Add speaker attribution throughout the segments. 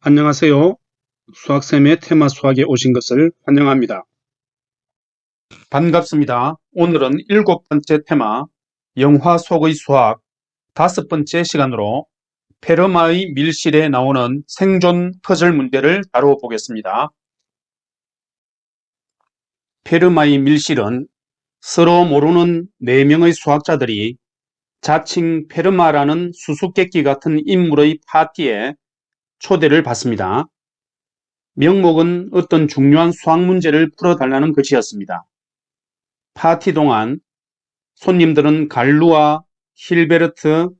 Speaker 1: 안녕하세요. 수학쌤의 테마 수학에 오신 것을 환영합니다. 반갑습니다. 오늘은 7번째 테마 영화 속의 수학 5번째 시간으로 페르마의 밀실에 나오는 생존 퍼즐 문제를 다루어 보겠습니다. 페르마의 밀실은 서로 모르는 4명의 수학자들이 자칭 페르마라는 수수께끼 같은 인물의 파티에 초대를 받습니다. 명목은 어떤 중요한 수학 문제를 풀어달라는 것이었습니다. 파티 동안 손님들은 갈루아, 힐베르트,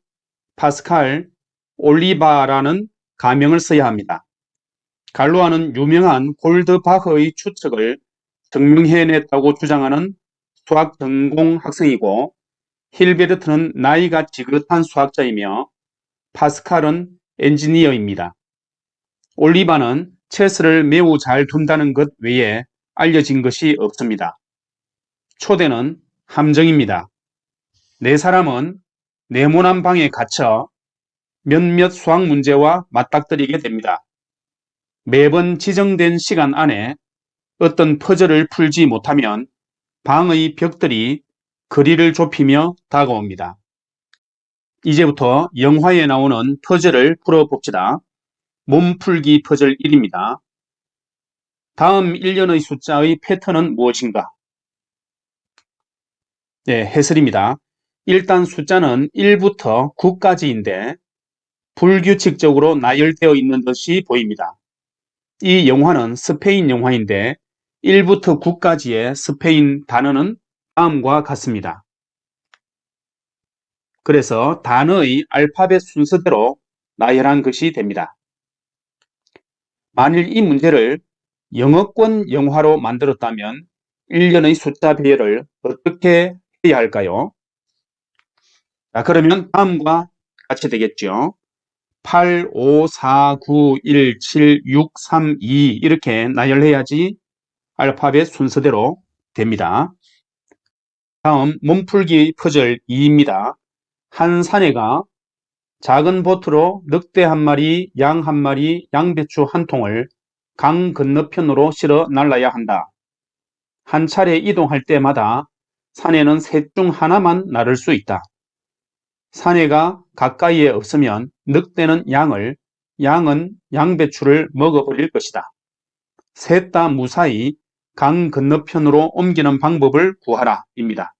Speaker 1: 파스칼, 올리바라는 가명을 써야 합니다. 갈루아는 유명한 골드바흐의 추측을 증명해냈다고 주장하는 수학 전공 학생이고, 힐베르트는 나이가 지긋한 수학자이며 파스칼은 엔지니어입니다. 올리바는 체스를 매우 잘 둔다는 것 외에 알려진 것이 없습니다. 초대는 함정입니다. 4사람은 네모난 방에 갇혀 몇몇 수학 문제와 맞닥뜨리게 됩니다. 매번 지정된 시간 안에 어떤 퍼즐을 풀지 못하면 방의 벽들이 거리를 좁히며 다가옵니다. 이제부터 영화에 나오는 퍼즐을 풀어봅시다. 몸풀기 퍼즐 1입니다. 다음 1년의 숫자의 패턴은 무엇인가? 네, 해설입니다. 일단 숫자는 1부터 9까지인데 불규칙적으로 나열되어 있는 듯이 보입니다. 이 영화는 스페인 영화인데 1부터 9까지의 스페인 단어는 다음과 같습니다. 그래서 단어의 알파벳 순서대로 나열한 것이 됩니다. 만일 이 문제를 영어권 영화로 만들었다면 1년의 숫자 배열을 어떻게 해야 할까요? 자, 그러면 다음과 같이 되겠죠. 8, 5, 4, 9, 1, 7, 6, 3, 2 이렇게 나열해야지 알파벳 순서대로 됩니다. 다음 몸풀기 퍼즐 2입니다. 한 사내가 작은 보트로 늑대 한 마리, 양 한 마리, 양배추 한 통을 강 건너편으로 실어 날라야 한다. 한 차례 이동할 때마다 사내는 셋 중 하나만 나를 수 있다. 사내가 가까이에 없으면 늑대는 양을, 양은 양배추를 먹어버릴 것이다. 셋 다 무사히 강 건너편으로 옮기는 방법을 구하라 입니다.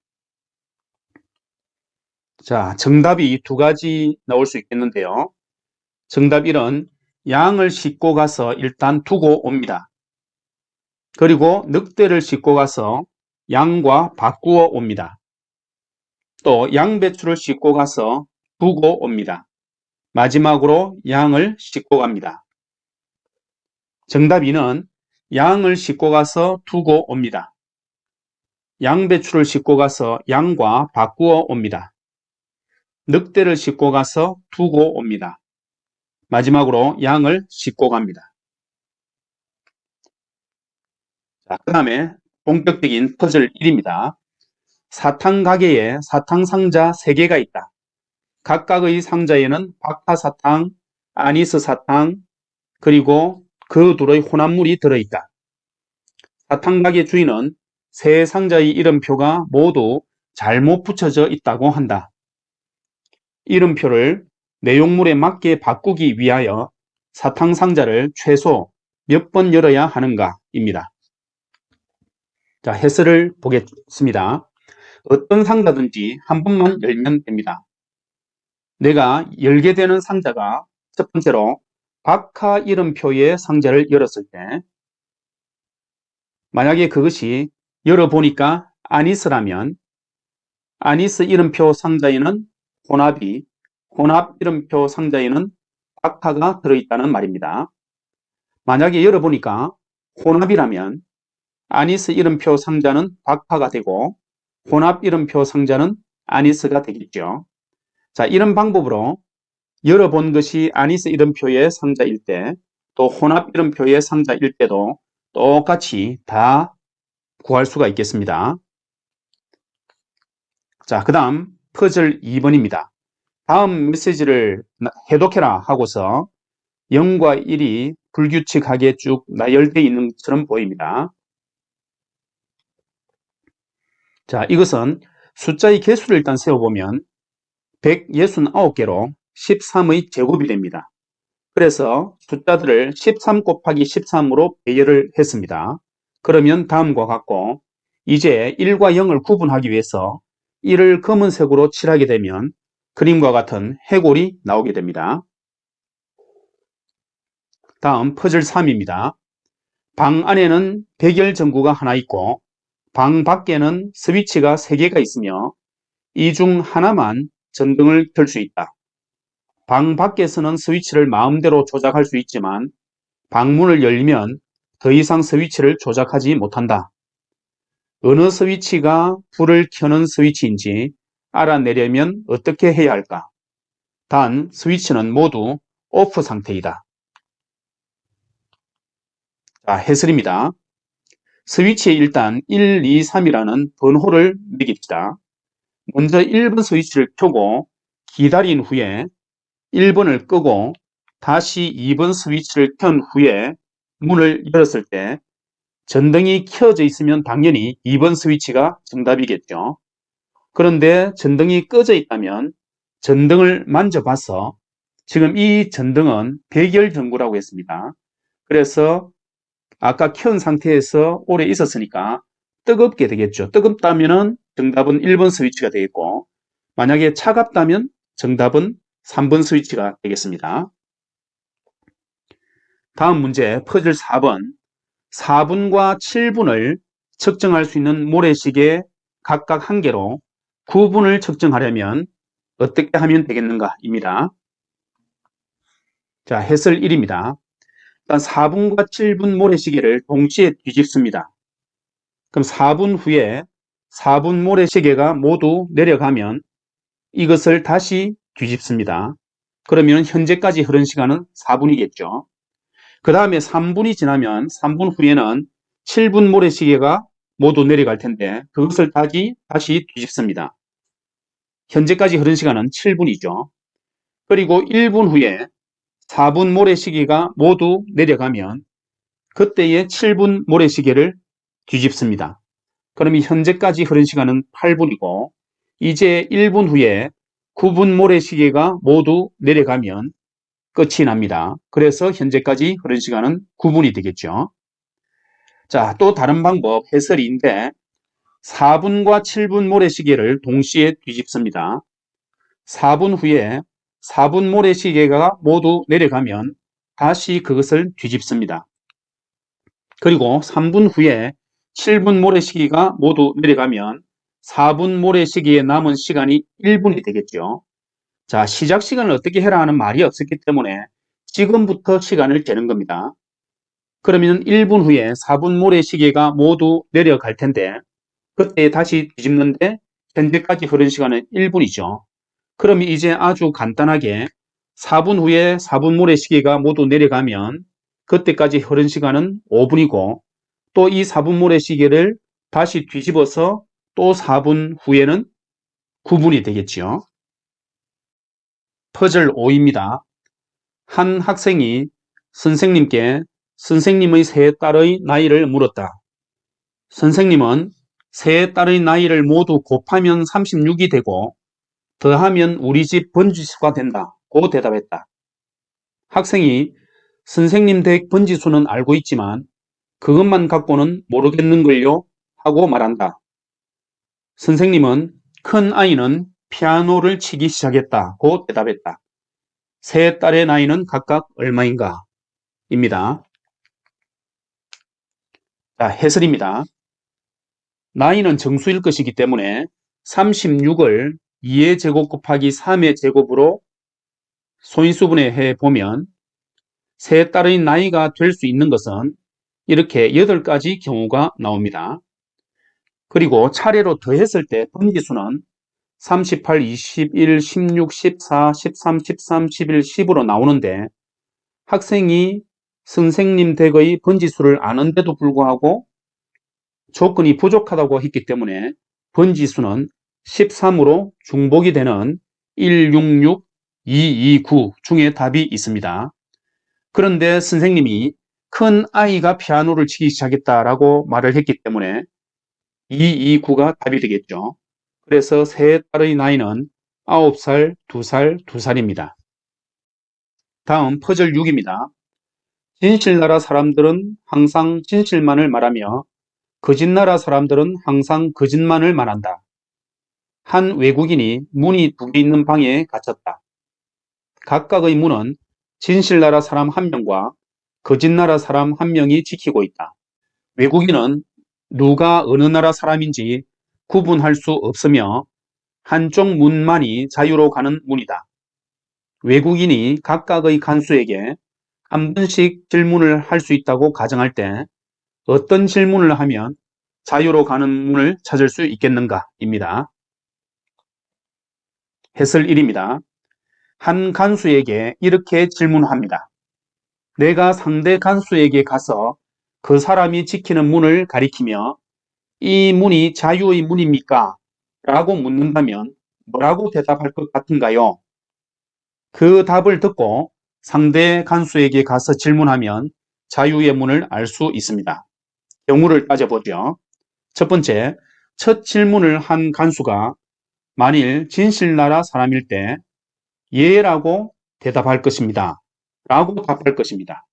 Speaker 1: 자, 정답이 2가지 나올 수 있겠는데요. 정답 1은 양을 싣고 가서 일단 두고 옵니다. 그리고 늑대를 싣고 가서 양과 바꾸어 옵니다. 또 양배추를 싣고 가서 두고 옵니다. 마지막으로 양을 싣고 갑니다. 정답 2는 양을 싣고 가서 두고 옵니다. 양배추를 싣고 가서 양과 바꾸어 옵니다. 늑대를 싣고 가서 두고 옵니다. 마지막으로 양을 싣고 갑니다. 자, 그 다음에 본격적인 퍼즐 1입니다. 사탕 가게에 사탕 상자 3개가 있다. 각각의 상자에는 박하사탕, 아니스 사탕, 그리고 그 둘의 혼합물이 들어있다. 사탕 가게 주인은 세 상자의 이름표가 모두 잘못 붙여져 있다고 한다. 이름표를 내용물에 맞게 바꾸기 위하여 사탕 상자를 최소 몇 번 열어야 하는가 입니다. 자, 해설을 보겠습니다. 어떤 상자든지 한 번만 열면 됩니다. 내가 열게 되는 상자가 첫 번째로 박하 이름표의 상자를 열었을 때, 만약에 그것이 열어보니까 아니스라면 아니스 이름표 상자에는 혼합이, 혼합 이름표 상자에는 박하가 들어있다는 말입니다. 만약에 열어보니까 혼합이라면 아니스 이름표 상자는 박하가 되고 혼합 이름표 상자는 아니스가 되겠죠. 자, 이런 방법으로 열어본 것이 아니스 이름표의 상자일 때, 또 혼합 이름표의 상자일 때도 똑같이 다 구할 수가 있겠습니다. 자, 그 다음 퍼즐 2번입니다. 다음 메시지를 해독해라 하고서 0과 1이 불규칙하게 쭉 나열되어 있는 것처럼 보입니다. 자, 이것은 숫자의 개수를 일단 세어보면 169개로 13의 제곱이 됩니다. 그래서 숫자들을 13 곱하기 13으로 배열을 했습니다. 그러면 다음과 같고, 이제 1과 0을 구분하기 위해서 1을 검은색으로 칠하게 되면 그림과 같은 해골이 나오게 됩니다. 다음 퍼즐 3입니다. 방 안에는 백열 전구가 하나 있고 방 밖에는 스위치가 3개가 있으며 이 중 하나만 전등을 켤 수 있다. 방 밖에서는 스위치를 마음대로 조작할 수 있지만 방문을 열면 더 이상 스위치를 조작하지 못한다. 어느 스위치가 불을 켜는 스위치인지 알아내려면 어떻게 해야 할까? 단, 스위치는 모두 오프 상태이다. 자, 해설입니다. 스위치에 일단 1, 2, 3이라는 번호를 매깁시다. 먼저 1번 스위치를 켜고 기다린 후에 1번을 끄고 다시 2번 스위치를 켠 후에 문을 열었을 때 전등이 켜져 있으면 당연히 2번 스위치가 정답이겠죠. 그런데 전등이 꺼져 있다면 전등을 만져봐서 지금 이 전등은 백열 전구라고 했습니다. 그래서 아까 켠 상태에서 오래 있었으니까 뜨겁게 되겠죠. 뜨겁다면 정답은 1번 스위치가 되겠고 만약에 차갑다면 정답은 3번 스위치가 되겠습니다. 다음 문제 퍼즐 4번 4분과 7분을 측정할 수 있는 모래시계 각각 한 개로 9분을 측정하려면 어떻게 하면 되겠는가 입니다. 자, 해설 1입니다. 일단 4분과 7분 모래시계를 동시에 뒤집습니다. 그럼 4분 후에 4분 모래시계가 모두 내려가면 이것을 다시 뒤집습니다. 그러면 현재까지 흐른 시간은 4분이겠죠. 그 다음에 3분이 지나면 3분 후에는 7분 모래시계가 모두 내려갈 텐데 그것을 다시 뒤집습니다. 현재까지 흐른 시간은 7분이죠. 그리고 1분 후에 4분 모래시계가 모두 내려가면 그때의 7분 모래시계를 뒤집습니다. 그러면 현재까지 흐른 시간은 8분이고 이제 1분 후에 9분 모래시계가 모두 내려가면 끝이 납니다. 그래서 현재까지 흐른 시간은 9분이 되겠죠. 자, 또 다른 방법 해설인데 4분과 7분 모래시계를 동시에 뒤집습니다. 4분 후에 4분 모래시계가 모두 내려가면 다시 그것을 뒤집습니다. 그리고 3분 후에 7분 모래시계가 모두 내려가면 4분 모래시계에 남은 시간이 1분이 되겠죠. 자, 시작 시간을 어떻게 해라 하는 말이 없었기 때문에 지금부터 시간을 재는 겁니다. 그러면 1분 후에 4분 모래시계가 모두 내려갈 텐데 그때 다시 뒤집는데 현재까지 흐른 시간은 1분이죠. 그러면 이제 아주 간단하게 4분 후에 4분 모래시계가 모두 내려가면 그때까지 흐른 시간은 5분이고 또 이 4분 모래시계를 다시 뒤집어서 또 4분 후에는 9분이 되겠지요. 퍼즐 5입니다. 한 학생이 선생님께 선생님의 세 딸의 나이를 물었다. 선생님은 세 딸의 나이를 모두 곱하면 36이 되고 더하면 우리 집 번지수가 된다. 고 대답했다. 학생이 선생님 댁 번지수는 알고 있지만 그것만 갖고는 모르겠는걸요? 하고 말한다. 선생님은 큰 아이는 피아노를 치기 시작했다. 고 대답했다. 세 딸의 나이는 각각 얼마인가? 입니다. 자, 해설입니다. 나이는 정수일 것이기 때문에 36을 2의 제곱 곱하기 3의 제곱으로 소인수분해 보면 세 딸의 나이가 될 수 있는 것은 이렇게 8가지 경우가 나옵니다. 그리고 차례로 더했을 때 번지수는 38, 21, 16, 14, 13, 13, 11, 10으로 나오는데 학생이 선생님 댁의 번지수를 아는데도 불구하고 조건이 부족하다고 했기 때문에 번지수는 13으로 중복이 되는 166, 229 중에 답이 있습니다. 그런데 선생님이 큰 아이가 피아노를 치기 시작했다라고 말을 했기 때문에 229가 답이 되겠죠. 그래서 세 딸의 나이는 9살, 2살, 2살입니다. 다음 퍼즐 6입니다. 진실나라 사람들은 항상 진실만을 말하며 거짓나라 사람들은 항상 거짓만을 말한다. 한 외국인이 문이 2개 있는 방에 갇혔다. 각각의 문은 진실나라 사람 1명과 거짓나라 사람 1명이 지키고 있다. 외국인은 누가 어느 나라 사람인지 구분할 수 없으며 한쪽 문만이 자유로 가는 문이다. 외국인이 각각의 간수에게 한 번씩 질문을 할 수 있다고 가정할 때 어떤 질문을 하면 자유로 가는 문을 찾을 수 있겠는가 입니다. 해설 1입니다. 한 간수에게 이렇게 질문합니다. 내가 상대 간수에게 가서 그 사람이 지키는 문을 가리키며 이 문이 자유의 문입니까? 라고 묻는다면 뭐라고 대답할 것 같은가요? 그 답을 듣고 상대 간수에게 가서 질문하면 자유의 문을 알 수 있습니다. 경우를 따져보죠. 첫 번째, 첫 질문을 한 간수가 만일 진실나라 사람일 때 예라고 대답할 것입니다. 라고 답할 것입니다.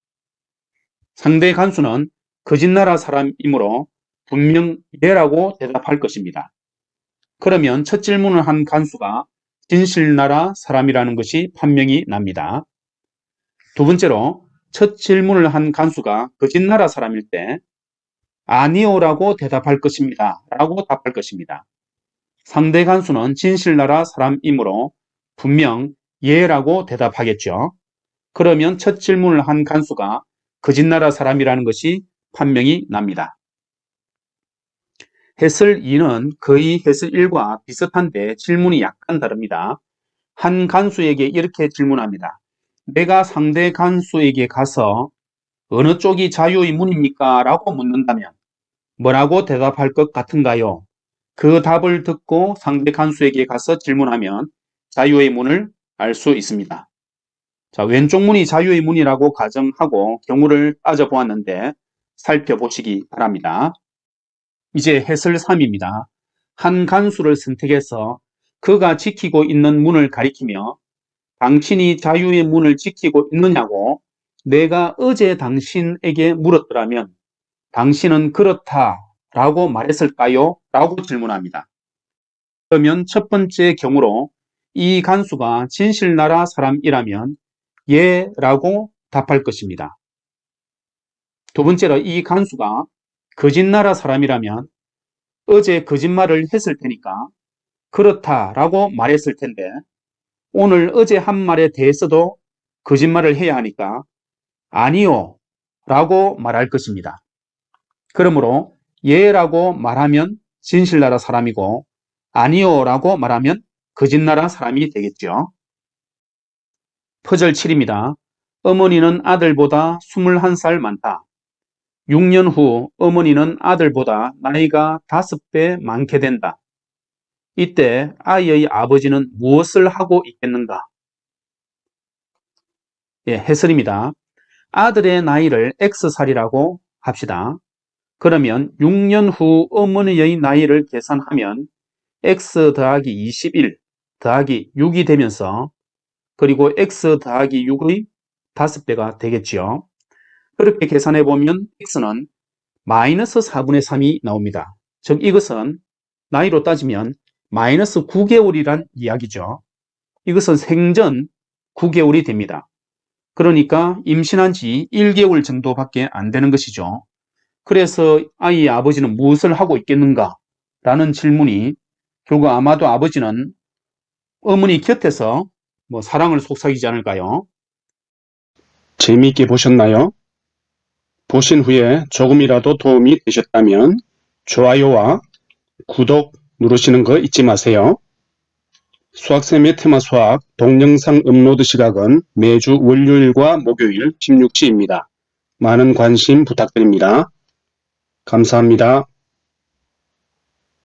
Speaker 1: 상대 간수는 거짓나라 사람이므로 분명 예라고 대답할 것입니다. 그러면 첫 질문을 한 간수가 진실나라 사람이라는 것이 판명이 납니다. 두 번째로 첫 질문을 한 간수가 거짓나라 사람일 때 아니오라고 대답할 것입니다. 라고 답할 것입니다. 상대 간수는 진실나라 사람이므로 분명 예라고 대답하겠죠. 그러면 첫 질문을 한 간수가 거짓나라 사람이라는 것이 판명이 납니다. 해설 2는 거의 해설 1과 비슷한데 질문이 약간 다릅니다. 한 간수에게 이렇게 질문합니다. 내가 상대 간수에게 가서 어느 쪽이 자유의 문입니까? 라고 묻는다면 뭐라고 대답할 것 같은가요? 그 답을 듣고 상대 간수에게 가서 질문하면 자유의 문을 알 수 있습니다. 자, 왼쪽 문이 자유의 문이라고 가정하고 경우를 따져보았는데 살펴보시기 바랍니다. 이제 해설 3입니다. 한 간수를 선택해서 그가 지키고 있는 문을 가리키며 당신이 자유의 문을 지키고 있느냐고 내가 어제 당신에게 물었더라면 당신은 그렇다 라고 말했을까요? 라고 질문합니다. 그러면 첫 번째 경우로 이 간수가 진실나라 사람이라면 예 라고 답할 것입니다. 두 번째로 이 간수가 거짓나라 사람이라면 어제 거짓말을 했을 테니까 그렇다 라고 말했을 텐데 오늘 어제 한 말에 대해서도 거짓말을 해야 하니까 아니요 라고 말할 것입니다. 그러므로 예라고 말하면 진실나라 사람이고 아니요 라고 말하면 거짓나라 사람이 되겠죠. 퍼즐 7입니다. 어머니는 아들보다 21살 많다. 6년 후 어머니는 아들보다 나이가 5배 많게 된다. 이때 아이의 아버지는 무엇을 하고 있겠는가? 예, 해설입니다. 아들의 나이를 X살이라고 합시다. 그러면 6년 후 어머니의 나이를 계산하면 X 더하기 21 더하기 6이 되면서 그리고 X 더하기 6의 5배가 되겠지요. 그렇게 계산해 보면 X는 마이너스 4분의 3이 나옵니다. 즉 이것은 나이로 따지면 마이너스 9개월이란 이야기죠. 이것은 생전 9개월이 됩니다. 그러니까 임신한 지 1개월 정도밖에 안 되는 것이죠. 그래서 아이의 아버지는 무엇을 하고 있겠는가? 라는 질문이 결국 아마도 아버지는 어머니 곁에서 사랑을 속삭이지 않을까요? 재미있게 보셨나요? 보신 후에 조금이라도 도움이 되셨다면 좋아요와 구독 누르시는 거 잊지 마세요. 수학쌤의 테마 수학 동영상 업로드 시각은 매주 월요일과 목요일 16시입니다. 많은 관심 부탁드립니다. 감사합니다.